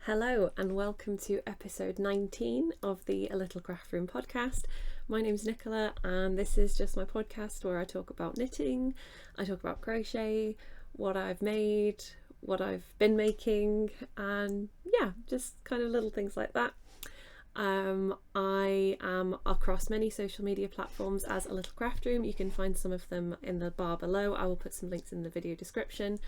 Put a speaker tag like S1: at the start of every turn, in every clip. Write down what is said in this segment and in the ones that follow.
S1: Hello and welcome to episode 19 of the A Little Craft Room podcast. My name's Nicola and this is just my podcast where I talk about knitting, I talk about crochet, what I've made, what I've been making, and yeah, just kind of little things like that. I am across many social media platforms as A Little Craft Room. You can find some of them in the bar below. I will put some links in the video description.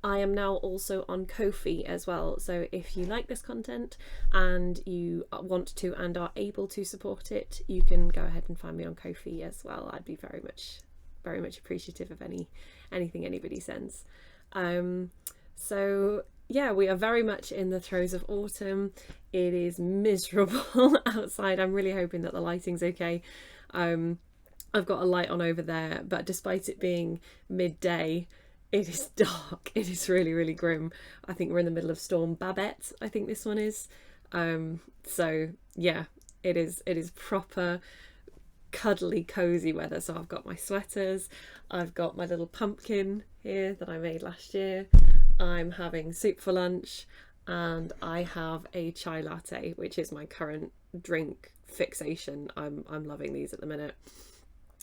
S1: I am now also on Ko-fi as well, so if you like this content and you want to and are able to support it, you can go ahead and find me on Ko-fi as well. I'd be very much appreciative of anything anybody sends. So yeah, we are very much in the throes of autumn. It is miserable outside. I'm really hoping that the lighting's okay. I've got a light on over there, but despite it being midday, it is dark. It is really, really grim. I think we're in the middle of Storm Babette, I think this one is. So yeah, it is proper cuddly, cozy weather. So I've got my sweaters, I've got my little pumpkin here that I made last year. I'm having soup for lunch, and I have a chai latte, which is my current drink fixation. I'm loving these at the minute.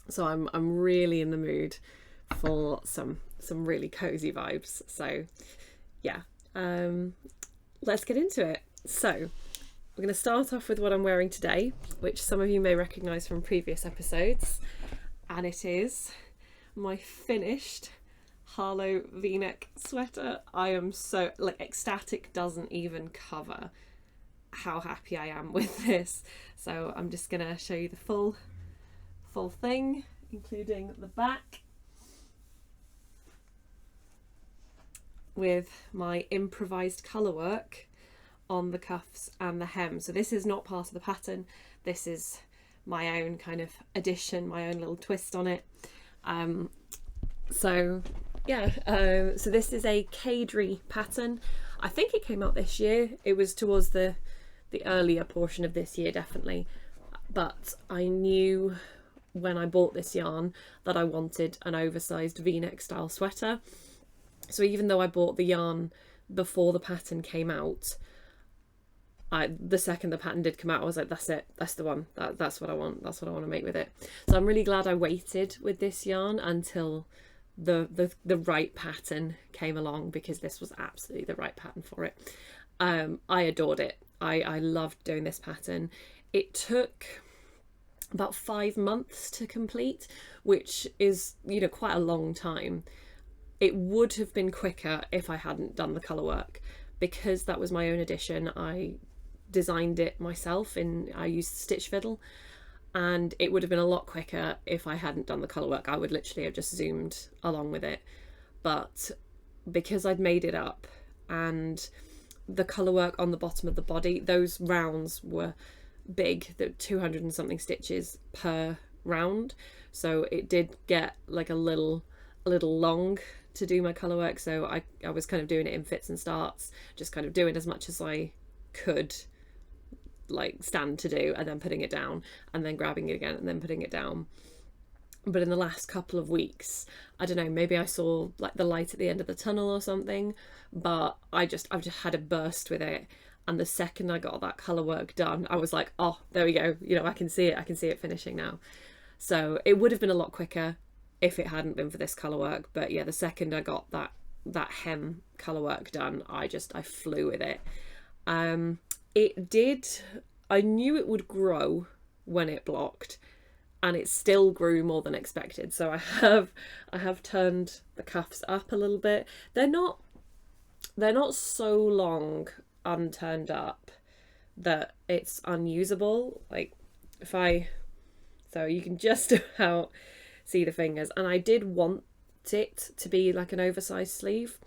S1: So I'm really in the mood for some really cozy vibes. So yeah, let's get into it. So we're going to start off with what I'm wearing today, which some of you may recognise from previous episodes, and it is my finished Harlow v-neck sweater. I am so ecstatic doesn't even cover how happy I am with this. So I'm just gonna show you the full thing, including the back, with my improvised colour work on the cuffs and the hem. So this is not part of the pattern, this is my own kind of addition, my own little twist on it. So yeah, so this is a Caidree pattern. I think it came out this year. It was towards the earlier portion of this year, definitely. But I knew when I bought this yarn that I wanted an oversized v-neck style sweater. So even though I bought the yarn before the pattern came out, the second the pattern did come out, I was like, that's it, that's the one, that's what I want, that's what I want to make with it. So I'm really glad I waited with this yarn until the right pattern came along, because this was absolutely the right pattern for it. I adored it. I loved doing this pattern. It took about 5 months to complete, which is, you know, quite a long time. It would have been quicker if I hadn't done the colour work, because that was my own edition. I designed it myself I used Stitch Fiddle, and it would have been a lot quicker if I hadn't done the colour work. I would literally have just zoomed along with it. But because I'd made it up, and the colour work on the bottom of the body, those rounds were big, the 200 and something stitches per round, so it did get like a little long to do my colour work. So I was kind of doing it in fits and starts, just kind of doing as much as I could like stand to do, and then putting it down, and then grabbing it again, and then putting it down. But in the last couple of weeks, I don't know, maybe I saw like the light at the end of the tunnel or something, but I've just had a burst with it. And the second I got that colour work done, I was like, oh, there we go, you know, I can see it finishing now. So it would have been a lot quicker if it hadn't been for this colour work. But yeah, the second I got that hem colour work done, I flew with it. I knew it would grow when it blocked, and it still grew more than expected. So I have turned the cuffs up a little bit. They're not so long unturned up that it's unusable. Like so you can just about see the fingers, and I did want it to be like an oversized sleeve,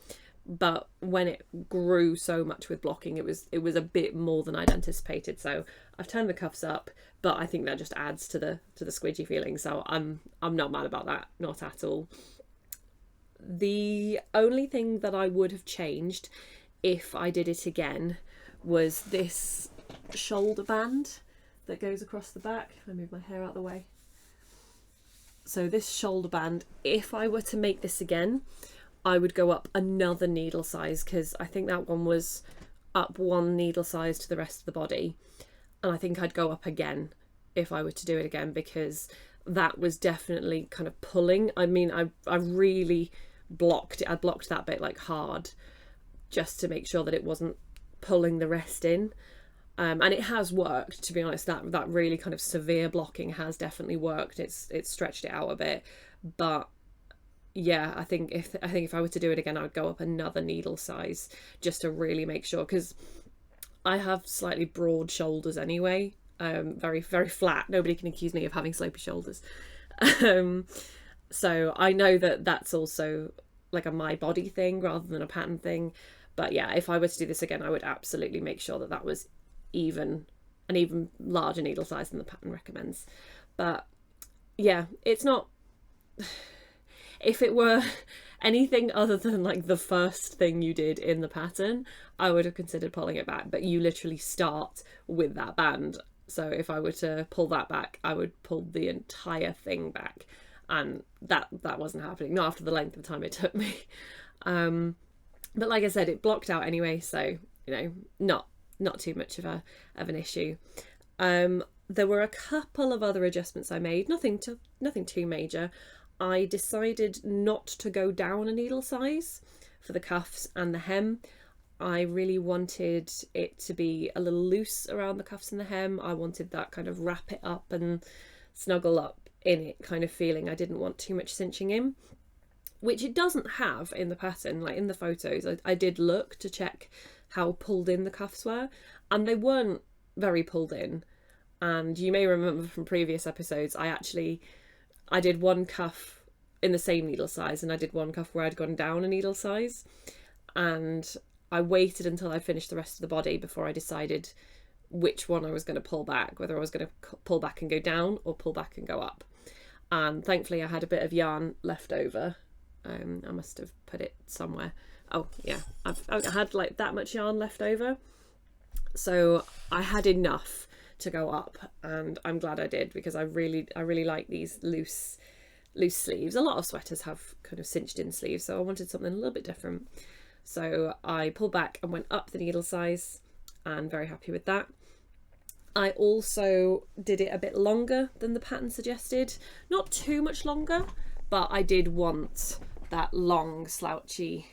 S1: but when it grew so much with blocking, it was a bit more than I'd anticipated. So I've turned the cuffs up, but I think that just adds to the squidgy feeling. So I'm not mad about that, not at all. The only thing that I would have changed if I did it again was this shoulder band that goes across the back. If I move my hair out of the way. So this shoulder band, if I were to make this again, I would go up another needle size, because I think that one was up one needle size to the rest of the body, and I think I'd go up again if I were to do it again, because that was definitely kind of pulling. I mean, I really blocked it. I blocked that bit like hard, just to make sure that it wasn't pulling the rest in. And it has worked, to be honest. That really kind of severe blocking has definitely worked. It's stretched it out a bit, but yeah, I think if I were to do it again, I would go up another needle size just to really make sure, because I have slightly broad shoulders anyway, very, very flat. Nobody can accuse me of having slopey shoulders. So I know that that's also like a my body thing rather than a pattern thing. But yeah, if I were to do this again, I would absolutely make sure that that was an even larger needle size than the pattern recommends. But yeah, it's not... If it were anything other than like the first thing you did in the pattern, I would have considered pulling it back, but you literally start with that band. So if I were to pull that back, I would pull the entire thing back, and that wasn't happening, not after the length of time it took me. But like I said, it blocked out anyway, so not too much of an issue. There were a couple of other adjustments I made, nothing too major. I decided not to go down a needle size for the cuffs and the hem. I really wanted it to be a little loose around the cuffs and the hem. I wanted that kind of wrap it up and snuggle up in it kind of feeling. I didn't want too much cinching in, which it doesn't have in the pattern. Like in the photos, I did look to check how pulled in the cuffs were, and they weren't very pulled in. And you may remember from previous episodes, I did one cuff in the same needle size, and I did one cuff where I'd gone down a needle size, and I waited until I finished the rest of the body before I decided which one I was going to pull back, whether I was going to pull back and go down or pull back and go up. And thankfully I had a bit of yarn left over. I must have put it somewhere. Oh yeah, I had like that much yarn left over, so I had enough to go up, and I'm glad I did, because I really like these loose sleeves. A lot of sweaters have kind of cinched in sleeves, so I wanted something a little bit different. So I pulled back and went up the needle size, and very happy with that. I also did it a bit longer than the pattern suggested, not too much longer, but I did want that long slouchy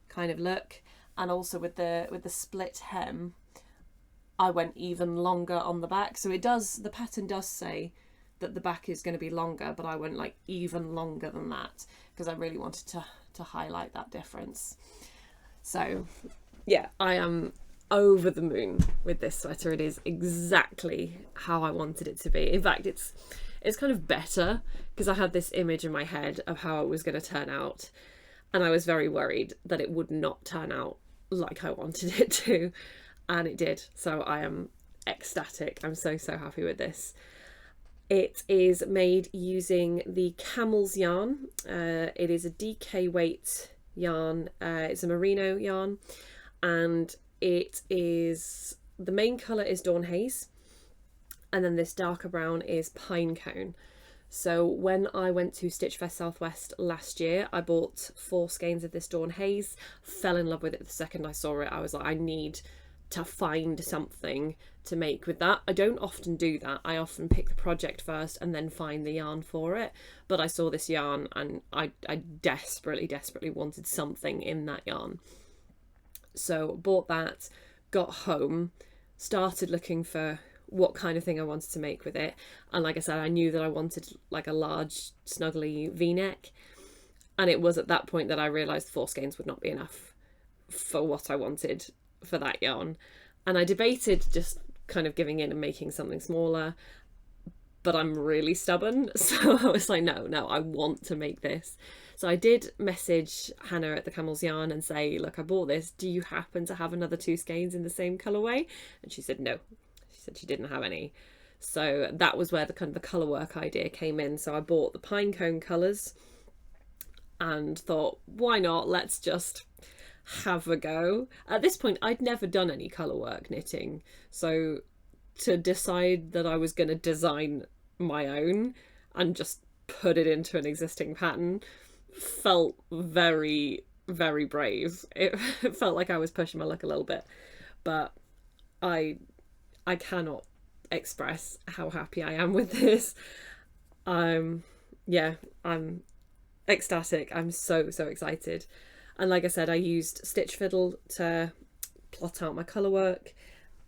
S1: kind of look. And also with the split hem, I went even longer on the back. So the pattern does say that the back is going to be longer, but I went like even longer than that because I really wanted to highlight that difference. So yeah, I am over the moon with this sweater. It is exactly how I wanted it to be. In fact, it's kind of better, because I had this image in my head of how it was going to turn out, and I was very worried that it would not turn out like I wanted it to. And it did, so I am ecstatic. I'm so happy with this. It is made using the Camel's yarn. It is a DK weight yarn. It's a merino yarn, and it is, the main colour is Dawn Haze, and then this darker brown is Pine Cone. So when I went to Stitch Fest Southwest last year, I bought 4 skeins of this Dawn Haze, fell in love with it the second I saw it. I was like, I need to find something to make with that. I don't often do that. I often pick the project first and then find the yarn for it. But I saw this yarn and I desperately wanted something in that yarn. So bought that, got home, started looking for what kind of thing I wanted to make with it. And like I said, I knew that I wanted like a large snuggly v-neck. And it was at that point that I realised 4 skeins would not be enough for what I wanted for that yarn, and I debated just kind of giving in and making something smaller, but I'm really stubborn, so I was like, no, I want to make this. So I did message Hannah at the Camel's Yarn and say, look, I bought this, do you happen to have another 2 skeins in the same colourway? And she said no. She said she didn't have any. So that was where the kind of the colour work idea came in. So I bought the Pine Cone colours and thought, why not, let's just have a go. At this point I'd never done any colour work knitting, so to decide that I was going to design my own and just put it into an existing pattern felt very brave. It felt like I was pushing my luck a little bit, but I cannot express how happy I am with this. Yeah, I'm ecstatic. I'm so excited. And like I said, I used Stitch Fiddle to plot out my colour work,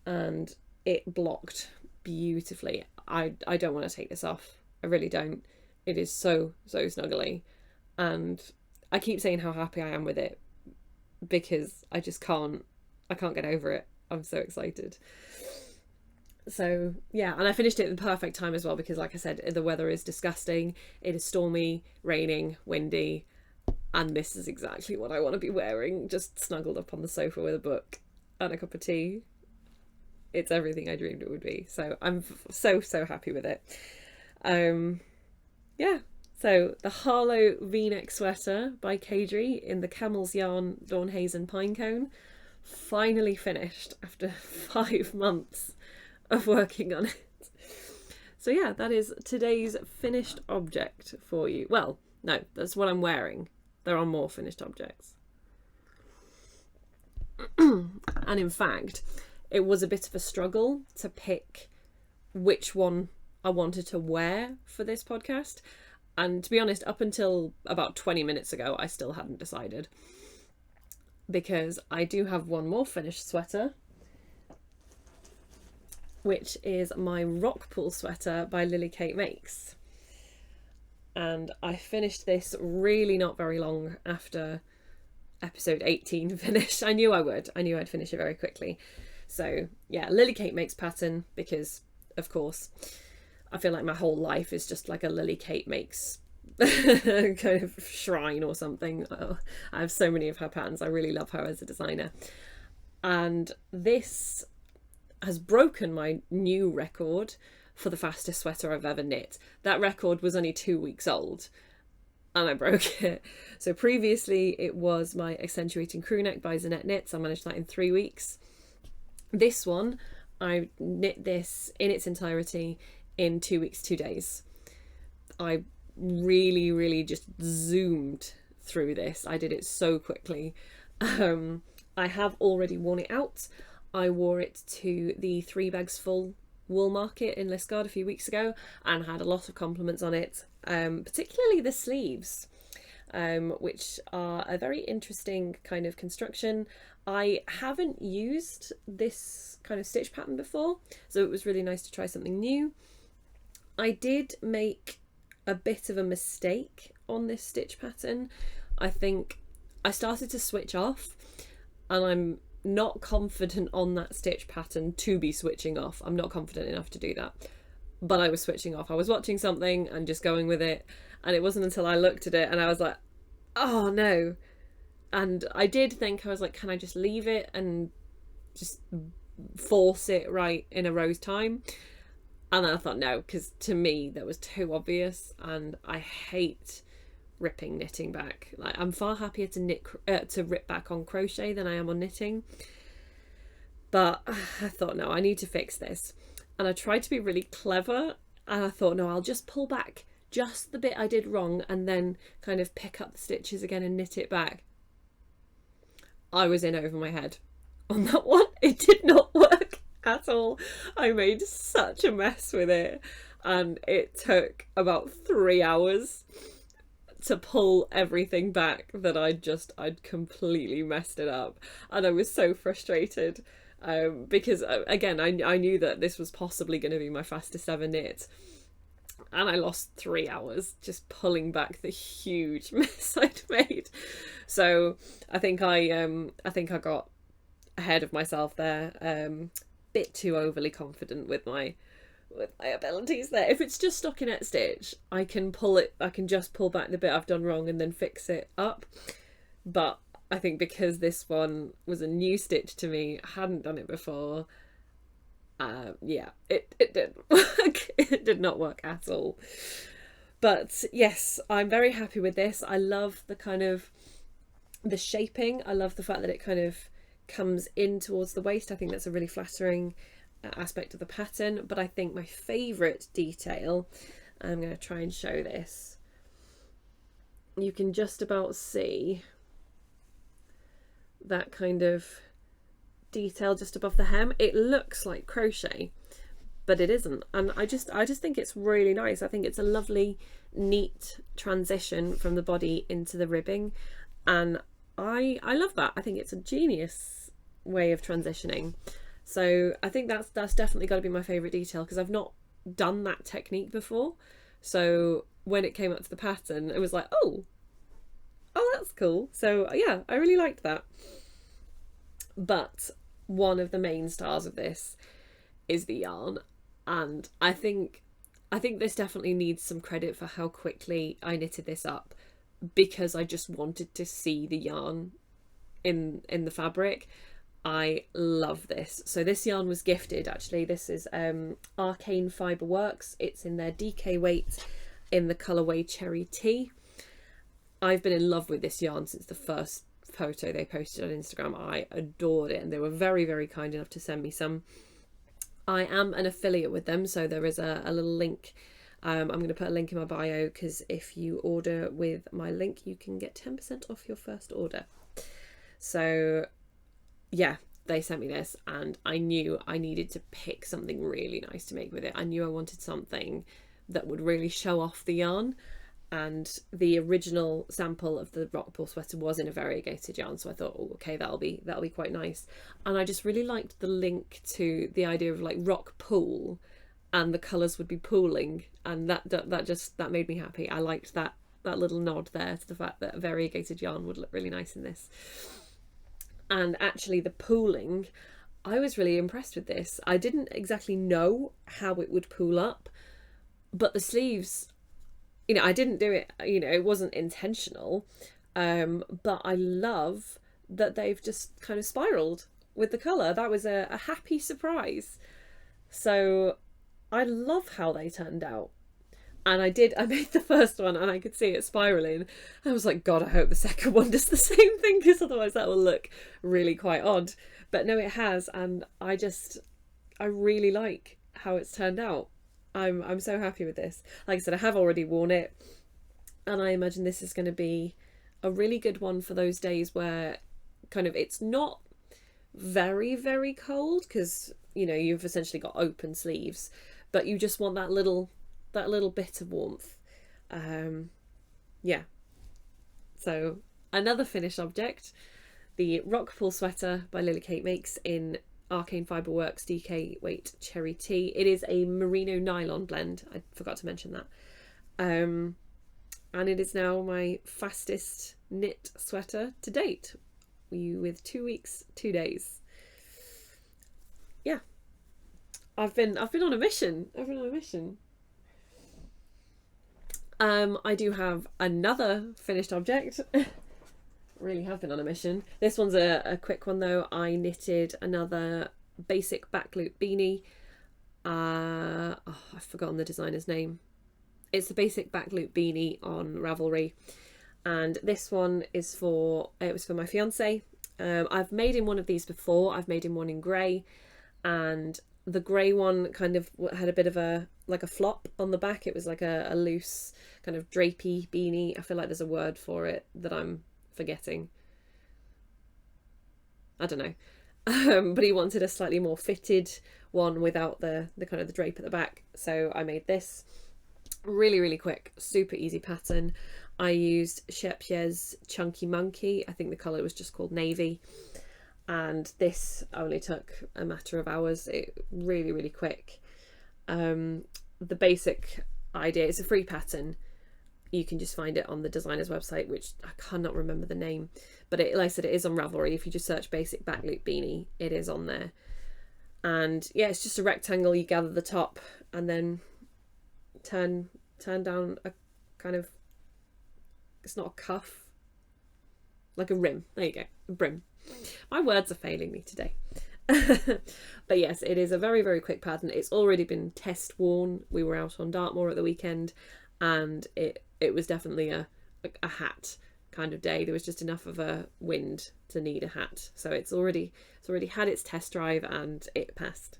S1: and it blocked beautifully. I don't want to take this off. I really don't. It is so snuggly, and I keep saying how happy I am with it because I can't get over it. I'm so excited. So yeah, and I finished it at the perfect time as well, because like I said, the weather is disgusting. It is stormy, raining, windy, and this is exactly what I want to be wearing, just snuggled up on the sofa with a book and a cup of tea. It's everything I dreamed it would be. So I'm so happy with it. Yeah, so the Harlow V-neck sweater by Caidree in the Camel's Yarn Dawn Hazen Pinecone, finally finished after 5 months of working on it. So yeah, that is today's finished object for you. Well, no, that's what I'm wearing. There are more finished objects. And in fact, it was a bit of a struggle to pick which one I wanted to wear for this podcast. And to be honest, up until about 20 minutes ago, I still hadn't decided. Because I do have one more finished sweater, which is my Rockpool sweater by Lily Kate Makes. And I finished this really not very long after episode 18 finished. I knew I would. I knew I'd finish it very quickly. So yeah, Lily Kate Makes pattern, because of course I feel like my whole life is just like a Lily Kate Makes kind of shrine or something. I have so many of her patterns. I really love her as a designer. And this has broken my new record for the fastest sweater I've ever knit. That record was only 2 weeks old and I broke it. So previously it was my Accentuating Crew Neck by Zanette Knits. I managed that in 3 weeks. This one, I knit this in its entirety in 2 weeks, 2 days. I really just zoomed through this. I did it so quickly. I have already worn it out. I wore it to the 3 bags full wool market in Liscard a few weeks ago and had a lot of compliments on it, particularly the sleeves, which are a very interesting kind of construction. I haven't used this kind of stitch pattern before, so it was really nice to try something new. I did make a bit of a mistake on this stitch pattern. I think I started to switch off, and I'm not confident on that stitch pattern to be switching off. I'm not confident enough to do that, but I was switching off. I was watching something and just going with it, and it wasn't until I looked at it and I was like, oh no. And I did think, I was like, can I just leave it and just force it right in a row's time? And then I thought no, because to me that was too obvious, and I hate ripping knitting back. Like, I'm far happier to rip back on crochet than I am on knitting. But I thought, no, I need to fix this. And I tried to be really clever, and I thought, no, I'll just pull back just the bit I did wrong and then kind of pick up the stitches again and knit it back. I was in over my head on that one. It did not work at all. I made such a mess with it, and it took about 3 hours to pull everything back that I'd completely messed it up, and I was so frustrated because again I knew that this was possibly going to be my fastest ever knit, and I lost 3 hours just pulling back the huge mess I'd made. So I think I got ahead of myself there, bit too overly confident with my abilities there. If it's just stockinette stitch, I can just pull back the bit I've done wrong and then fix it up. But I think because this one was a new stitch to me, hadn't done it before, yeah, it didn't work. It did not work at all. But yes, I'm very happy with this. I love the kind of the shaping. I love the fact that it kind of comes in towards the waist. I think that's a really flattering aspect of the pattern. But I think my favourite detail, I'm going to try and show this, you can just about see that kind of detail just above the hem. It looks like crochet, but it isn't, and I just think it's really nice. I think it's a lovely, neat transition from the body into the ribbing, and I love that. I think it's a genius way of transitioning. So I think that's definitely got to be my favourite detail, because I've not done that technique before. So when it came up to the pattern, it was like, oh, that's cool. So yeah, I really liked that. But one of the main stars of this is the yarn, and I think this definitely needs some credit for how quickly I knitted this up, because I just wanted to see the yarn in the fabric. I love this. So this yarn was gifted, actually. This is Arcane Fibre Works. It's in their DK weight in the colourway Cherry Tea. I've been in love with this yarn since the first photo they posted on Instagram. I adored it, and they were very, very kind enough to send me some. I am an affiliate with them, so there is a little link. I'm going to put a link in my bio, because if you order with my link, you can get 10% off your first order. So yeah, they sent me this, and I knew I needed to pick something really nice to make with it. I knew I wanted something that would really show off the yarn, and the original sample of the Rockpool sweater was in a variegated yarn, so I thought, oh, okay, that'll be quite nice. And I just really liked the link to the idea of like rock pool, and the colours would be pooling, and that made me happy. I liked that little nod there to the fact that a variegated yarn would look really nice in this. And actually the pooling, I was really impressed with this. I didn't exactly know how it would pool up, but the sleeves, you know, I didn't do it, you know, it wasn't intentional, but I love that they've just kind of spiraled with the colour. That was a happy surprise. So I love how they turned out. And I made the first one and I could see it spiralling. I was like, God, I hope the second one does the same thing, because otherwise that will look really quite odd. But no, it has, and I really like how it's turned out. I'm so happy with this. Like I said, I have already worn it, and I imagine this is going to be a really good one for those days where kind of it's not very, very cold, because, you know, you've essentially got open sleeves, but you just want that little bit of warmth. Yeah, so another finished object, the Rockpool sweater by Lily Kate Makes in Arcane Fibre Works DK weight Cherry Tea. It is a merino nylon blend, I forgot to mention that, and it is now my fastest knit sweater to date, with 2 weeks 2 days. Yeah, I've been on a mission. I do have another finished object. Really have been on a mission. This one's a quick one though. I knitted another basic back loop beanie. I've forgotten the designer's name. It's the basic back loop beanie on Ravelry, and this one is it was for my fiance. I've made him one of these before. I've made him one in grey, and the grey one kind of had a bit of a flop on the back. It was like a loose kind of drapey beanie. I feel like there's a word for it that I'm forgetting. I don't know. But he wanted a slightly more fitted one without the kind of the drape at the back. So I made this. Really, really quick, super easy pattern. I used Shepye's Chunky Monkey. I think the colour was just called Navy. And this only took a matter of hours. It really, really quick. The basic idea, it's a free pattern. You can just find it on the designer's website, which I cannot remember the name, but like I said, it is on Ravelry. If you just search basic back loop beanie, it is on there. And yeah, it's just a rectangle. You gather the top and then turn down a kind of, it's not a cuff, like a rim. There you go, a brim. My words are failing me today. But yes, it is a very, very quick pattern. It's already been test worn. We were out on Dartmoor at the weekend, and it was definitely a hat kind of day. There was just enough of a wind to need a hat, so it's already had its test drive, and it passed.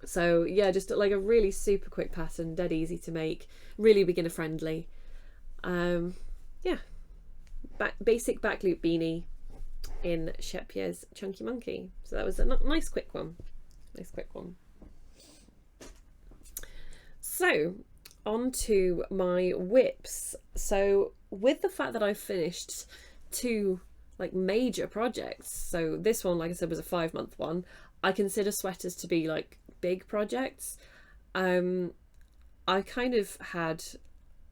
S1: So yeah, just like a really super quick pattern, dead easy to make, really beginner friendly. Yeah, basic back loop beanie, in Shepye's Chunky Monkey. So that was a nice quick one. Nice quick one. So on to my whips. So with the fact that I've finished 2 like major projects, so this one, like I said, was a 5-month one. I consider sweaters to be like big projects. I kind of had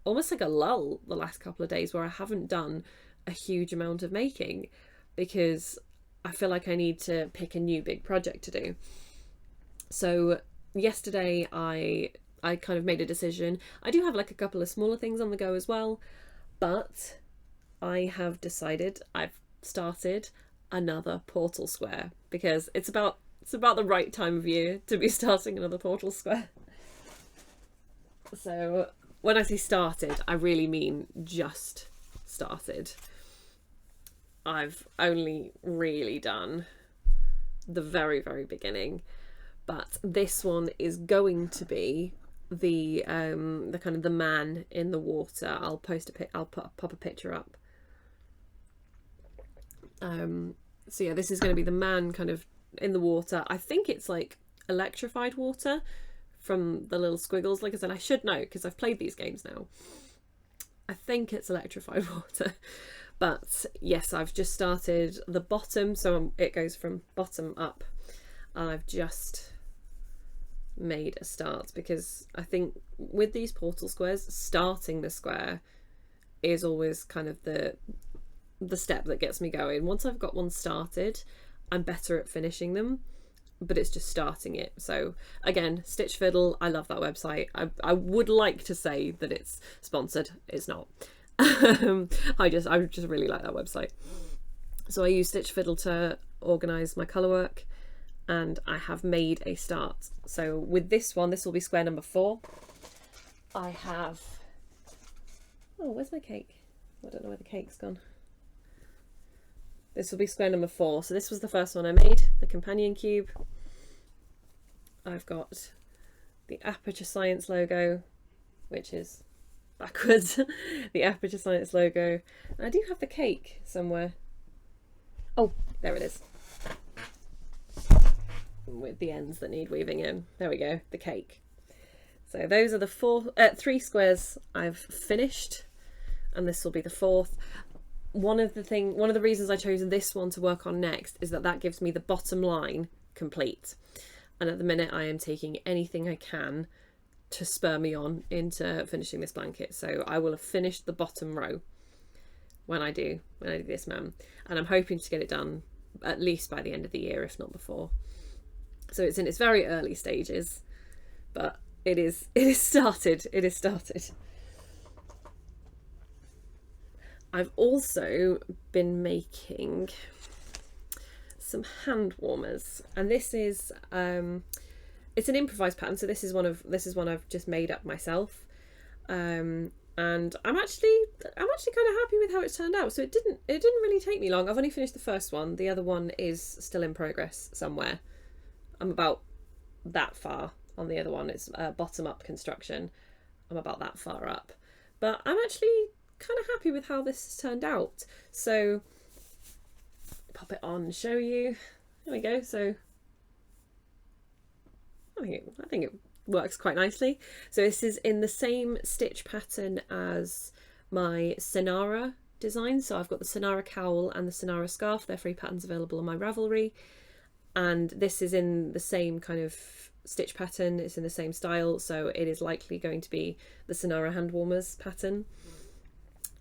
S1: almost like a lull the last couple of days where I haven't done a huge amount of making because I feel like I need to pick a new big project to do. So yesterday I kind of made a decision. I do have like a couple of smaller things on the go as well, but I have decided I've started another portal square because it's about the right time of year to be starting another portal square. So when I say started, I really mean just started. I've only really done the very, very beginning, but this one is going to be the kind of the man in the water. I'll pop a picture up. So yeah, this is going to be the man kind of in the water. I think it's like electrified water from the little squiggles. Like I said, I should know because I've played these games now. I think it's electrified water. But yes, I've just started the bottom, so it goes from bottom up. I've just made a start because I think with these portal squares, starting the square is always kind of the step that gets me going. Once I've got one started, I'm better at finishing them, but it's just starting it. So again, Stitch Fiddle, I love that website. I would like to say that it's sponsored. It's not. I just really like that website. So I use Stitch Fiddle to organise my colour work, and I have made a start. So with this one, this will be square number 4. I have... Oh, where's my cake? I don't know where the cake's gone. This will be square number 4. So this was the first one I made, the companion cube. I've got the Aperture Science logo, which is backwards. The Aperture Science logo. And I do have the cake somewhere. Oh, there it is. With the ends that need weaving in. There we go, the cake. So those are the 3 squares I've finished, and this will be the 4th. One of the reasons I chose this one to work on next is that gives me the bottom line complete. And at the minute I am taking anything I can to spur me on into finishing this blanket. So I will have finished the bottom row when I do this man. And I'm hoping to get it done at least by the end of the year, if not before. So it's in its very early stages, but it is started. It is started. I've also been making some hand warmers, and this is it's an improvised pattern. So this is one I've just made up myself, and I'm actually kind of happy with how it's turned out. So it didn't really take me long. I've only finished the first one. The other one is still in progress somewhere. I'm about that far on the other one. It's bottom up construction. I'm about that far up, but I'm actually kind of happy with how this has turned out. So pop it on and show you. There we go. So I think it works quite nicely. So this is in the same stitch pattern as my Senara design. So I've got the Senara cowl and the Senara scarf. They're free patterns available on my Ravelry. And this is in the same kind of stitch pattern. It's in the same style. So it is likely going to be the Senara Handwarmers pattern.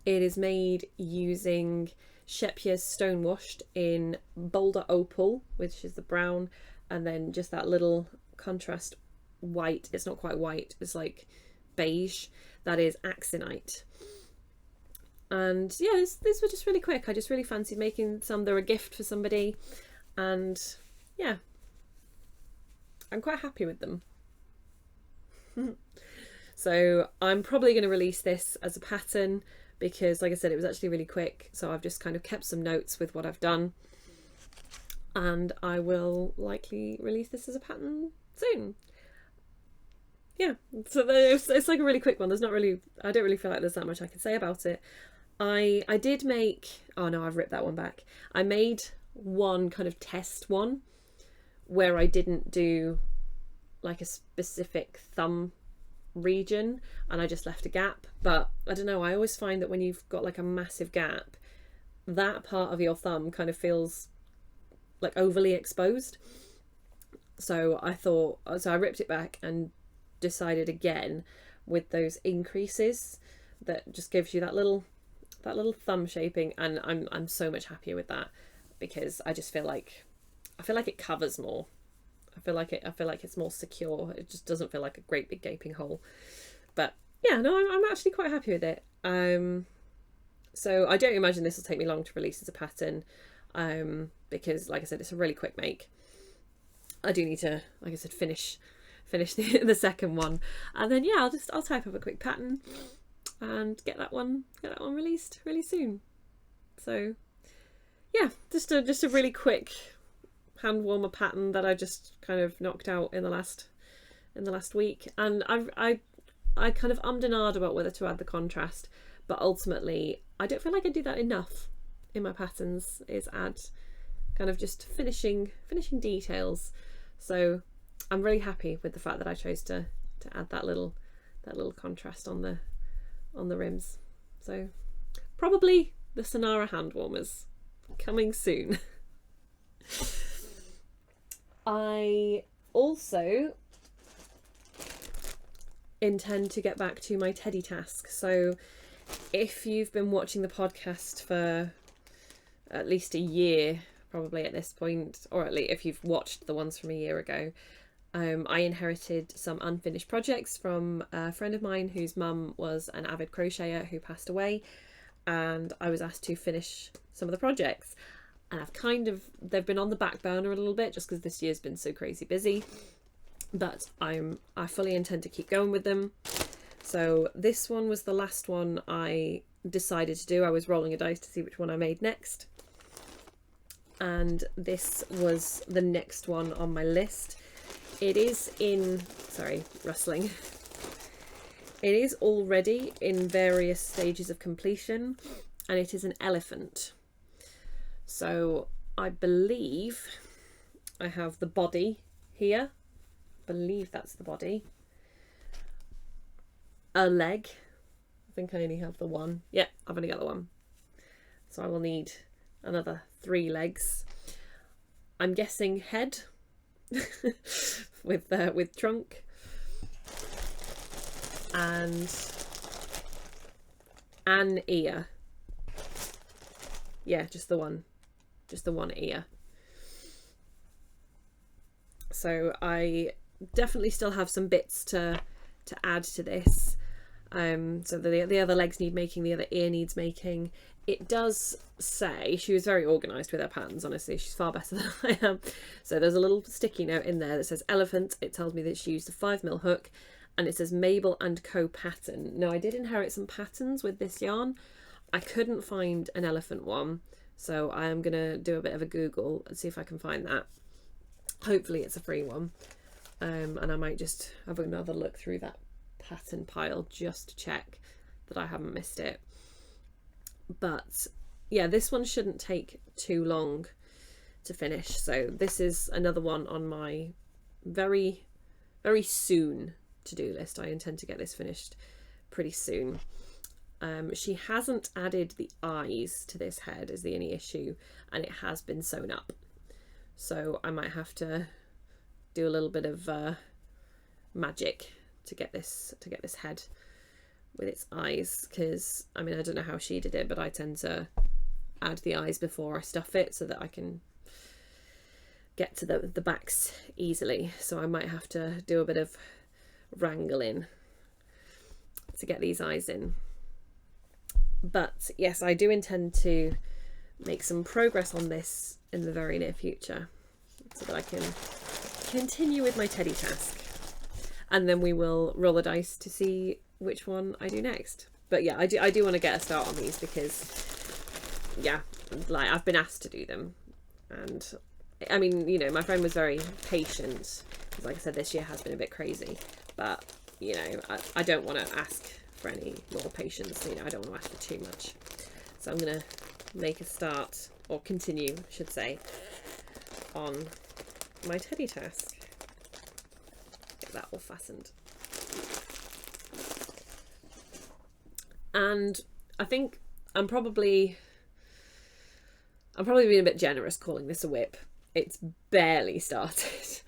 S1: It is made using Shepye's Stone Washed in Boulder Opal, which is the brown, and then just that little contrast white. It's not quite white, it's like beige. That is Axonite. And yeah, these were just really quick. I just really fancied making some. They're a gift for somebody, and yeah, I'm quite happy with them. So I'm probably going to release this as a pattern because, like I said, it was actually really quick. So I've just kind of kept some notes with what I've done, and I will likely release this as a pattern soon. Yeah, so it's like a really quick one. There's not really, I don't really feel like there's that much I can say about it. I did make, oh no, I've ripped that one back. I made one kind of test one where I didn't do like a specific thumb region and I just left a gap. But I don't know, I always find that when you've got like a massive gap, that part of your thumb kind of feels like overly exposed. So I ripped it back and decided again with those increases that just gives you that little thumb shaping, and I'm so much happier with that because I feel like it covers more. I feel like it's more secure. It just doesn't feel like a great big gaping hole. But yeah, no, I'm actually quite happy with it. So I don't imagine this will take me long to release as a pattern, because like I said, it's a really quick make. I do need to, like I said, finish the second one, and then yeah, I'll type up a quick pattern and get that one released really soon. So yeah, just a really quick hand warmer pattern that I just kind of knocked out in the last week, and I kind of ummed and ahed about whether to add the contrast, but ultimately I don't feel like I do that enough in my patterns, is add kind of just finishing details. So I'm really happy with the fact that I chose to add that little contrast on the rims. So probably the Senara Handwarmers coming soon. I also intend to get back to my teddy task. So if you've been watching the podcast for at least a year, probably at this point, or at least if you've watched the ones from a year ago, I inherited some unfinished projects from a friend of mine whose mum was an avid crocheter who passed away, and I was asked to finish some of the projects, and they've been on the back burner a little bit just because this year's been so crazy busy, but I fully intend to keep going with them. So this one was the last one I decided to do. I was rolling a dice to see which one I made next, and this was the next one on my list. It is rustling. It is already in various stages of completion, and it is an elephant. So I believe I have the body here. I believe that's the body. A leg. I think I only have the one. Yeah, I've only got the one. So I will need another 3 legs. I'm guessing head with trunk and an ear. Yeah, just the one ear. So I definitely still have some bits to add to this. So the other legs need making, the other ear needs making. It does say, she was very organised with her patterns, honestly, she's far better than I am. So there's a little sticky note in there that says elephant. It tells me that she used a 5mm hook, and it says Mabel and Co pattern. Now I did inherit some patterns with this yarn. I couldn't find an elephant one, so I am gonna do a bit of a Google and see if I can find that. Hopefully it's a free one, and I might just have another look through that pattern pile just to check that I haven't missed it. But yeah, this one shouldn't take too long to finish. So this is another one on my very, very soon to-do list. I intend to get this finished pretty soon. She hasn't added the eyes to this head is the only issue, and it has been sewn up. So I might have to do a little bit of magic to get this head with its eyes, because I mean, I don't know how she did it, but I tend to add the eyes before I stuff it so that I can get to the backs easily. So I might have to do a bit of wrangling to get these eyes in. But yes, I do intend to make some progress on this in the very near future so that I can continue with my teddy task, and then we will roll the dice to see which one I do next. But yeah, I do want to get a start on these because yeah, like I've been asked to do them, and I mean, you know, my friend was very patient because like I said, this year has been a bit crazy, but you know, I don't want to ask for any more patience, you know, I don't want to ask for too much. So I'm going to make a start, or continue, I should say, on my teddy task. Get that all fastened. And I think I'm probably being a bit generous calling this a whip. It's barely started,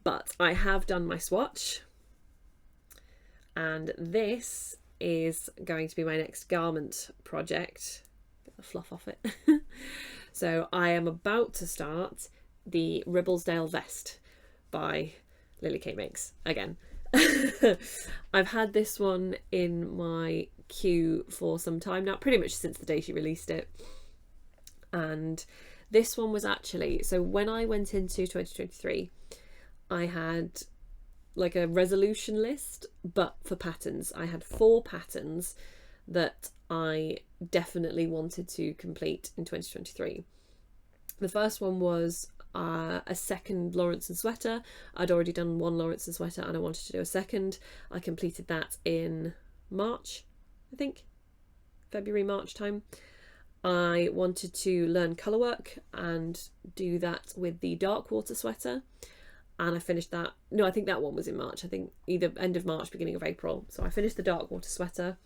S1: but I have done my swatch, and this is going to be my next garment project. Get the fluff off it. So I am about to start the Ribblesdale vest by Lily Kate Makes again. I've had this one in my queue for some time now, pretty much since the day she released it. And this one was actually, so when I went into 2023, I had like a resolution list, but for patterns. I had 4 patterns that I definitely wanted to complete in 2023. The first one was a second Lawrence and sweater. I'd already done one Lawrence and sweater and I wanted to do a second. I completed that in March, I think, February, March time. I wanted to learn colour work and do that with the dark water sweater, and I finished that. No, I think that one was in March. I think either end of March, beginning of April. So I finished the dark water sweater,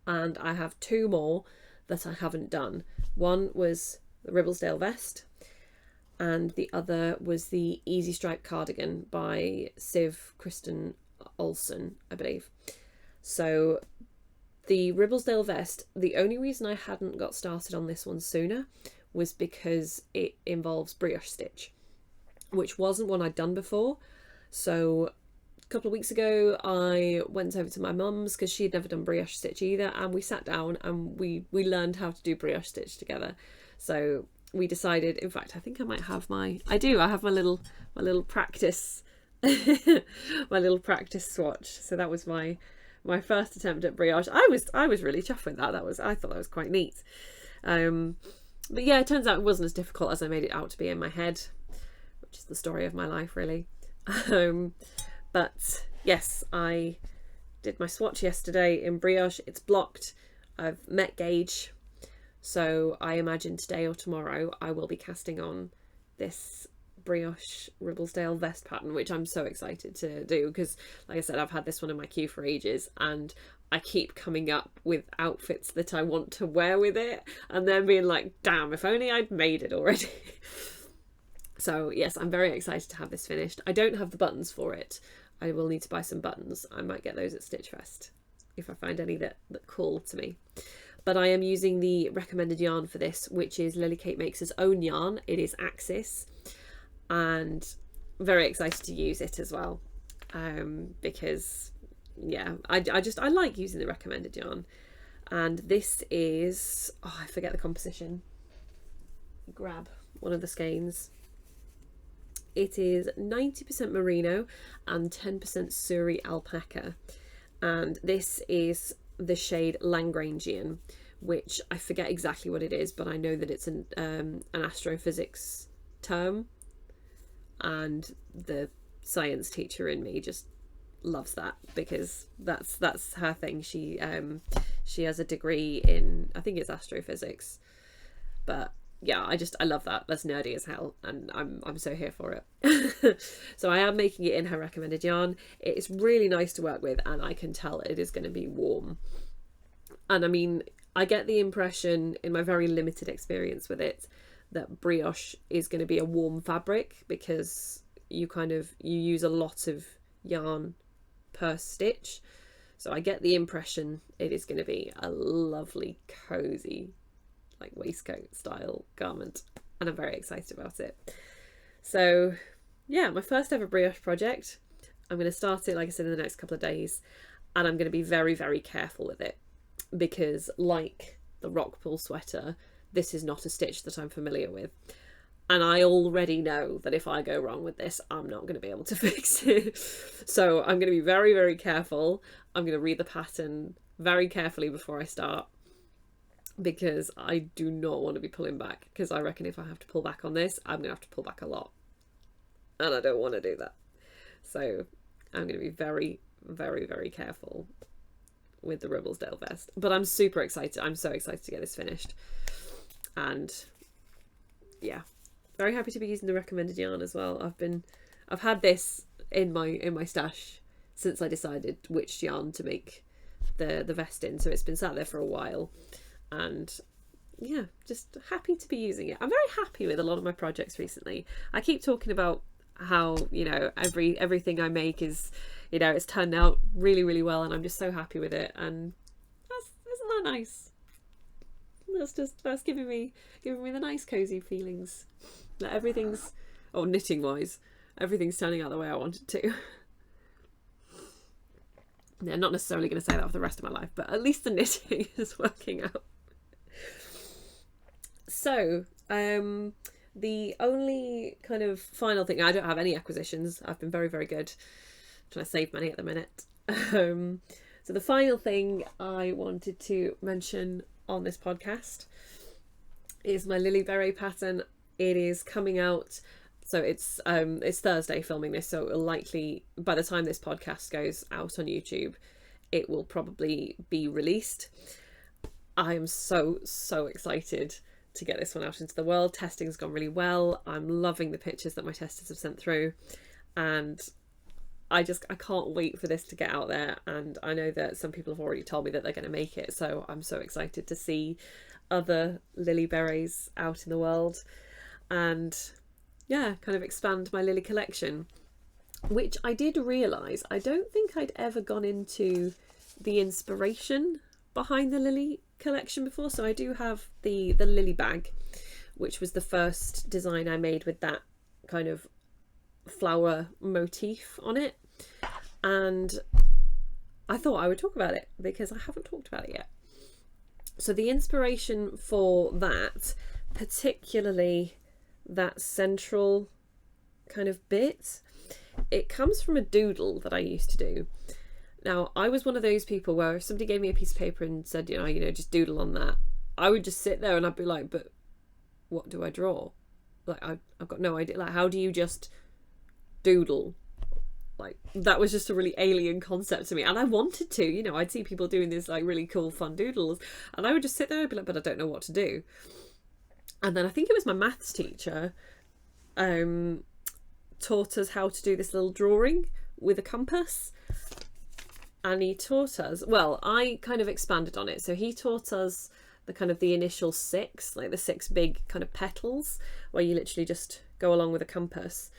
S1: and I have 2 more that I haven't done. One was the Ribblesdale vest, and the other was the Easy Stripe cardigan by Siv Kristen Olsen, I believe. So the Ribblesdale vest, the only reason I hadn't got started on this one sooner was because it involves brioche stitch, which wasn't one I'd done before. So a couple of weeks ago I went over to my mum's because she had never done brioche stitch either, and we sat down and we learned how to do brioche stitch together. So we decided, in fact I think I might have I have my little practice my little practice swatch. So that was my first attempt at brioche. I was really chuffed with that. I thought that was quite neat. But yeah, it turns out it wasn't as difficult as I made it out to be in my head, which is the story of my life, really. But yes, I did my swatch yesterday in brioche. It's blocked. I've met gauge, so I imagine today or tomorrow I will be casting on this brioche Ribblesdale vest pattern, which I'm so excited to do because, like I said, I've had this one in my queue for ages and I keep coming up with outfits that I want to wear with it and then being like, damn, if only I'd made it already. So yes, I'm very excited to have this finished. I don't have the buttons for it. I will need to buy some buttons. I might get those at Stitchfest if I find any that call to me. But I am using the recommended yarn for this, which is Lily Kate Makes' own yarn. It is Axis, and very excited to use it as well, because yeah, I like using the recommended yarn. And this is, oh, I forget the composition. Grab one of the skeins. It is 90% merino and 10% Suri alpaca, and this is the shade Lagrangian, which I forget exactly what it is, but I know that it's an astrophysics term, and the science teacher in me just loves that because that's her thing. She has a degree in, I think it's astrophysics, but yeah, I love that. That's nerdy as hell, and I'm so here for it. So I am making it in her recommended yarn. It's really nice to work with, and I can tell it is going to be warm. And I mean, I get the impression in my very limited experience with it that brioche is going to be a warm fabric because you use a lot of yarn per stitch. So I get the impression it is going to be a lovely cozy like waistcoat style garment, and I'm very excited about it. So yeah, my first ever brioche project. I'm going to start it, like I said, in the next couple of days, and I'm going to be very, very careful with it because, like the Rockpool sweater, this is not a stitch that I'm familiar with, and I already know that if I go wrong with this, I'm not going to be able to fix it. So I'm going to be very, very careful. I'm going to read the pattern very carefully before I start, because I do not want to be pulling back, because I reckon if I have to pull back on this, I'm going to have to pull back a lot, and I don't want to do that. So I'm going to be very, very, very careful with the Ribblesdale vest. But I'm super excited. I'm so excited to get this finished. And yeah, very happy to be using the recommended yarn as well. I've had this in my stash since I decided which yarn to make the vest in, so it's been sat there for a while, and yeah, just happy to be using it. I'm very happy with a lot of my projects recently. I keep talking about how, you know, everything I make is, you know, it's turned out really, really well, and I'm just so happy with it. And isn't that nice? That's giving me the nice cozy feelings that everything's, oh, knitting wise, everything's turning out the way I want it to. Yeah, not necessarily going to say that for the rest of my life, but at least the knitting is working out. So, the only kind of final thing, I don't have any acquisitions. I've been very, very good. I'm trying to save money at the minute. So the final thing I wanted to mention on this podcast is my Lily Beret pattern. It is coming out. So it's Thursday filming this, so it'll likely, by the time this podcast goes out on YouTube, it will probably be released. I am so excited to get this one out into the world. Testing's gone really well. I'm loving the pictures that my testers have sent through, and I can't wait for this to get out there. And I know that some people have already told me that they're going to make it, so I'm so excited to see other Lily Berets out in the world, and yeah, kind of expand my Lily collection, which I did realise I don't think I'd ever gone into the inspiration behind the Lily collection before. So I do have the Lily bag, which was the first design I made with that kind of flower motif on it, and I thought I would talk about it because I haven't talked about it yet. So the inspiration for that, particularly that central kind of bit, it comes from a doodle that I used to do. Now, I was one of those people where if somebody gave me a piece of paper and said, you know, just doodle on that, I would just sit there and I'd be like, but what do I draw? Like, I've got no idea. Like, how do you just doodle? Like, that was just a really alien concept to me, and I wanted to, you know, I'd see people doing this like really cool fun doodles, and I would just sit there and be like, but I don't know what to do. And then I think it was my maths teacher taught us how to do this little drawing with a compass. And he taught us, well, I kind of expanded on it. So he taught us the kind of the initial 6, like the 6 big kind of petals, where you literally just go along with a compass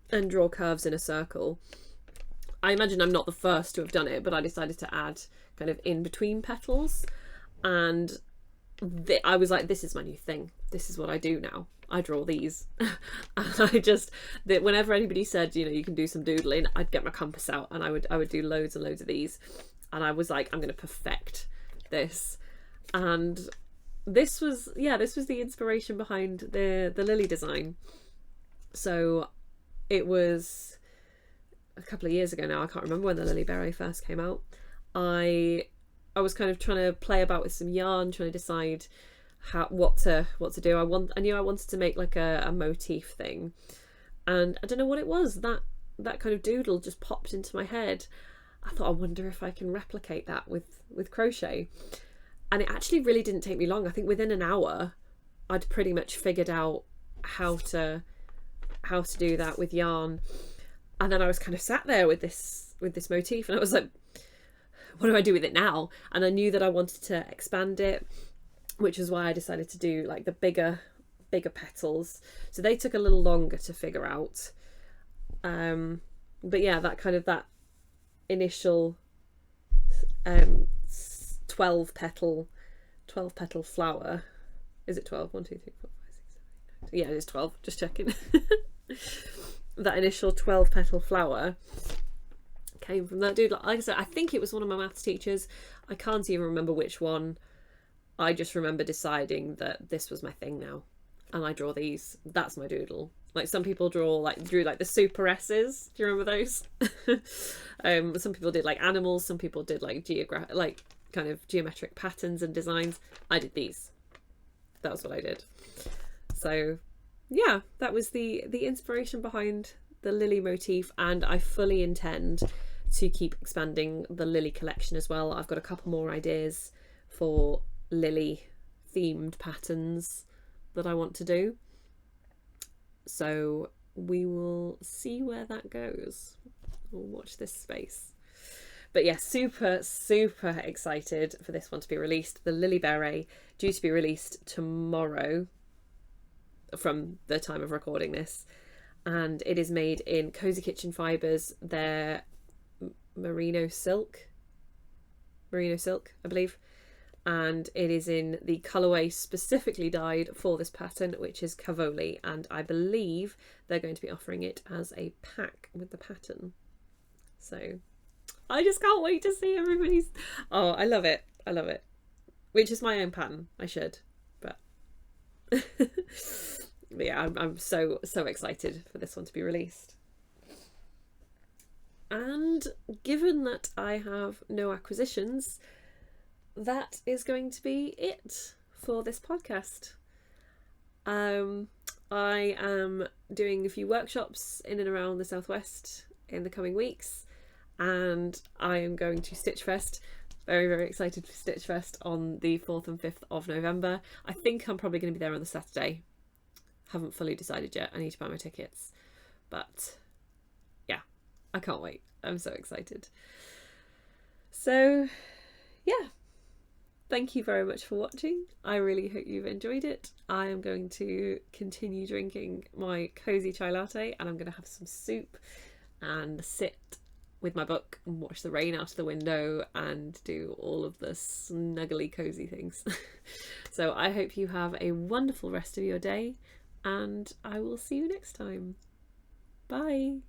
S1: and draw curves in a circle. I imagine I'm not the first to have done it, but I decided to add kind of in between petals, and I was like, this is my new thing. This is what I do now. I draw these. And whenever anybody said, you know, you can do some doodling, I'd get my compass out and I would do loads and loads of these. And I was like, I'm going to perfect this. And this was the inspiration behind the Lily design. So it was a couple of years ago now. I can't remember when the Lily Beret first came out. I was kind of trying to play about with some yarn, trying to decide what to do. I knew I wanted to make like a motif thing, and I don't know what it was, that kind of doodle just popped into my head. I thought, I wonder if I can replicate that with crochet. And it actually really didn't take me long. I think within an hour I'd pretty much figured out how to do that with yarn. And then I was kind of sat there with this motif, and I was like, what do I do with it now? And I knew that I wanted to expand it, which is why I decided to do like the bigger petals. So they took a little longer to figure out. But yeah, that initial 12 petal flower. Is it 12? 1, 2, 3, 4, 5, 6, 7, 8, 9. Yeah, it is 12. Just checking. That initial 12 petal flower came from that doodle. Like I said, I think it was one of my maths teachers. I can't even remember which one. I just remember deciding that this was my thing now, and I draw these. That's my doodle. Like, some people drew like the super S's. Do you remember those? Some people did like animals. Some people did like kind of geometric patterns and designs. I did these. That was what I did. So yeah, that was the inspiration behind the Lily motif, and I fully intend to keep expanding the Lily collection as well. I've got a couple more ideas for Lily themed patterns that I want to do, so we will see where that goes. We'll watch this space. But yeah, super excited for this one to be released. The Lily Beret due to be released tomorrow from the time of recording this, and it is made in Cozy Kitchen fibres. They're merino silk, I believe, and it is in the colourway specifically dyed for this pattern, which is Cavoli, and I believe they're going to be offering it as a pack with the pattern. So I just can't wait to see everybody's. Oh, I love it. Which is my own pattern. I should, but but yeah, I'm so excited for this one to be released. And given that I have no acquisitions, that is going to be it for this podcast. I am doing a few workshops in and around the southwest in the coming weeks, and I am going to Stitch Fest. Very excited for Stitch Fest on the 4th and 5th of November. I think I'm probably going to be there on the Saturday. Haven't fully decided yet. I need to buy my tickets, but yeah, I can't wait. I'm so excited. So yeah, thank you very much for watching. I really hope you've enjoyed it. I am going to continue drinking my cozy chai latte, and I'm going to have some soup and sit with my book and watch the rain out of the window and do all of the snuggly cozy things. So I hope you have a wonderful rest of your day, and I will see you next time. Bye.